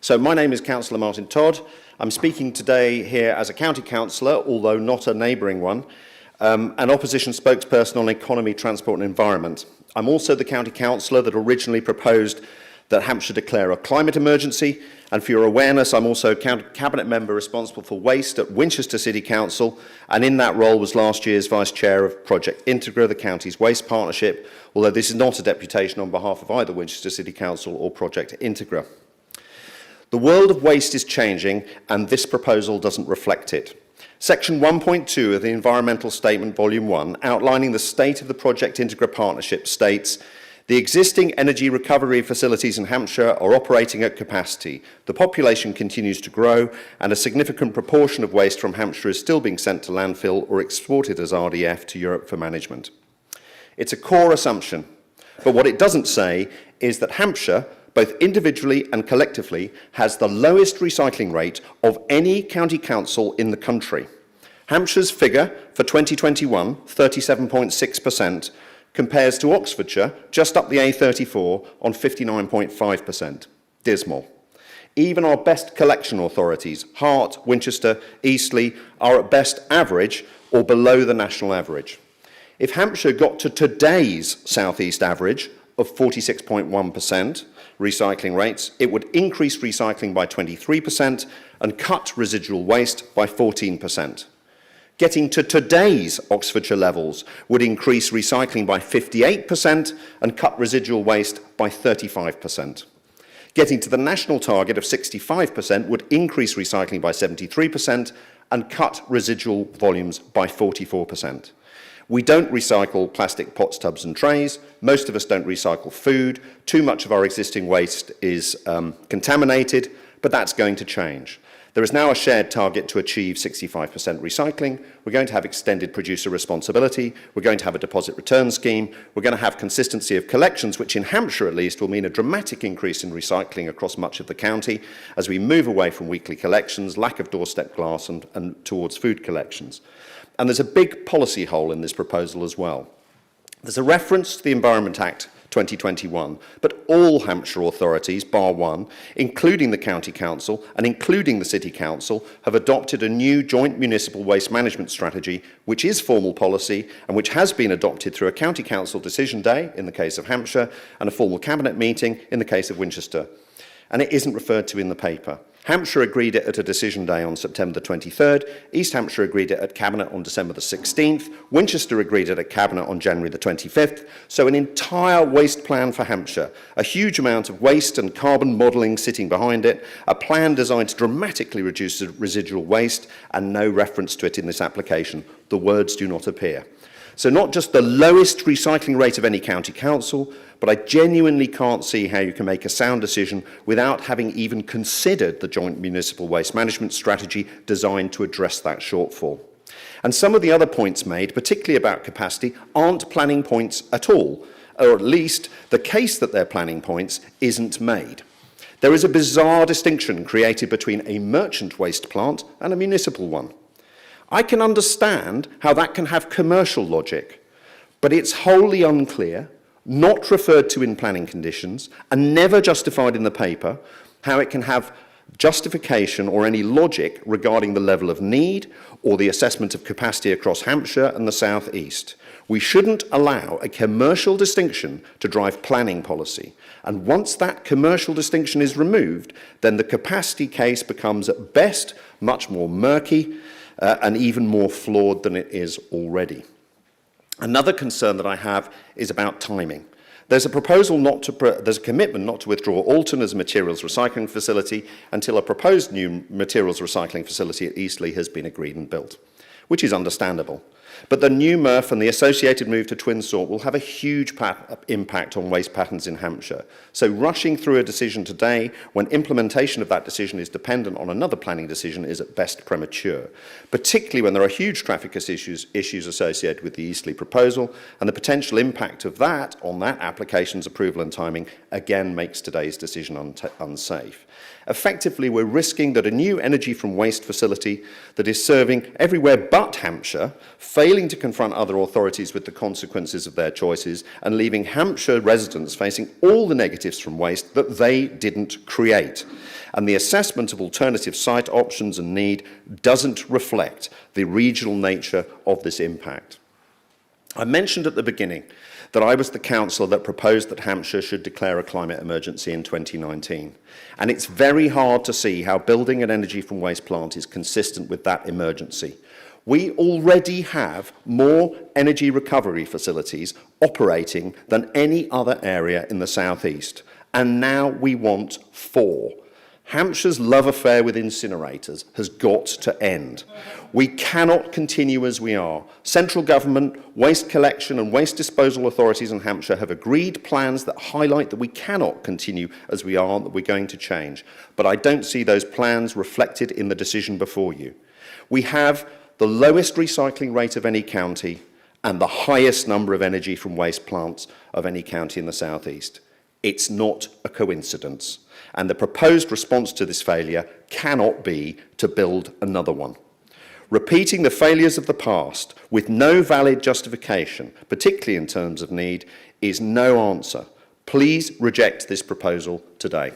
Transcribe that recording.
So my name is Councillor Martin Todd. I'm speaking today here as a county councillor, although not a neighbouring one, an opposition spokesperson on economy, transport and environment. I'm also the county councillor that originally proposed that Hampshire declare a climate emergency, and for your awareness, I'm also a cabinet member responsible for waste at Winchester City Council, and in that role was last year's vice chair of Project Integra, the county's waste partnership, although this is not a deputation on behalf of either Winchester City Council or Project Integra. The world of waste is changing, and this proposal doesn't reflect it. Section 1.2 of the Environmental Statement Volume 1, outlining the state of the Project Integra partnership, states, "The existing energy recovery facilities in Hampshire are operating at capacity. The population continues to grow, and a significant proportion of waste from Hampshire is still being sent to landfill or exported as RDF to Europe for management." It's a core assumption, but what it doesn't say is that Hampshire, both individually and collectively, has the lowest recycling rate of any county council in the country. Hampshire's figure for 2021, 37.6%, compares to Oxfordshire, just up the A34, on 59.5%. Dismal. Even our best collection authorities, Hart, Winchester, Eastleigh, are at best average or below the national average. If Hampshire got to today's South East average of 46.1%, recycling rates, it would increase recycling by 23% and cut residual waste by 14%. Getting to today's Oxfordshire levels would increase recycling by 58% and cut residual waste by 35%. Getting to the national target of 65% would increase recycling by 73% and cut residual volumes by 44%. We don't recycle plastic pots, tubs and trays. Most of us don't recycle food. Too much of our existing waste is contaminated, but that's going to change. There is now a shared target to achieve 65% recycling. We're going to have extended producer responsibility. We're going to have a deposit return scheme. We're going to have consistency of collections, which in Hampshire at least will mean a dramatic increase in recycling across much of the county as we move away from weekly collections, lack of doorstep glass and towards food collections. And there's a big policy hole in this proposal as well. There's a reference to the Environment Act 2021, but all Hampshire authorities, bar one, including the County Council and including the City Council, have adopted a new joint municipal waste management strategy, which is formal policy and which has been adopted through a County Council decision day in the case of Hampshire and a formal cabinet meeting in the case of Winchester. And it isn't referred to in the paper. Hampshire agreed it at a decision day on September the 23rd, East Hampshire agreed it at Cabinet on December the 16th, Winchester agreed it at Cabinet on January the 25th, so an entire waste plan for Hampshire, a huge amount of waste and carbon modelling sitting behind it, a plan designed to dramatically reduce the residual waste, and no reference to it in this application. The words do not appear. So not just the lowest recycling rate of any county council, but I genuinely can't see how you can make a sound decision without having even considered the joint municipal waste management strategy designed to address that shortfall. And some of the other points made, particularly about capacity, aren't planning points at all, or at least the case that they're planning points isn't made. There is a bizarre distinction created between a merchant waste plant and a municipal one. I can understand how that can have commercial logic, but it's wholly unclear, not referred to in planning conditions, and never justified in the paper, how it can have justification or any logic regarding the level of need or the assessment of capacity across Hampshire and the South East. We shouldn't allow a commercial distinction to drive planning policy. And once that commercial distinction is removed, then the capacity case becomes at best much more murky and even more flawed than it is already. Another concern that I have is about timing. There's a proposal there's a commitment not to withdraw Alton as a materials recycling facility until a proposed new materials recycling facility at Eastleigh has been agreed and built, which is understandable. But the new MRF and the associated move to twin sort will have a huge impact on waste patterns in Hampshire. So rushing through a decision today when implementation of that decision is dependent on another planning decision is at best premature, particularly when there are huge traffic issues associated with the Eastleigh proposal, and the potential impact of that on that application's approval and timing again makes today's decision unsafe. Effectively, we're risking that a new energy from waste facility that is serving everywhere but Hampshire fails failing to confront other authorities with the consequences of their choices, and leaving Hampshire residents facing all the negatives from waste that they didn't create. And the assessment of alternative site options and need doesn't reflect the regional nature of this impact. I mentioned at the beginning that I was the councillor that proposed that Hampshire should declare a climate emergency in 2019. And it's very hard to see how building an energy from waste plant is consistent with that emergency. We already have more energy recovery facilities operating than any other area in the southeast. And now we want 4. Hampshire's love affair with incinerators has got to end. We cannot continue as we are. Central government, waste collection and waste disposal authorities in Hampshire have agreed plans that highlight that we cannot continue as we are and that we're going to change. But I don't see those plans reflected in the decision before you. We have the lowest recycling rate of any county and the highest number of energy from waste plants of any county in the southeast. It's not a coincidence. And the proposed response to this failure cannot be to build another one. Repeating the failures of the past with no valid justification, particularly in terms of need, is no answer. Please reject this proposal today.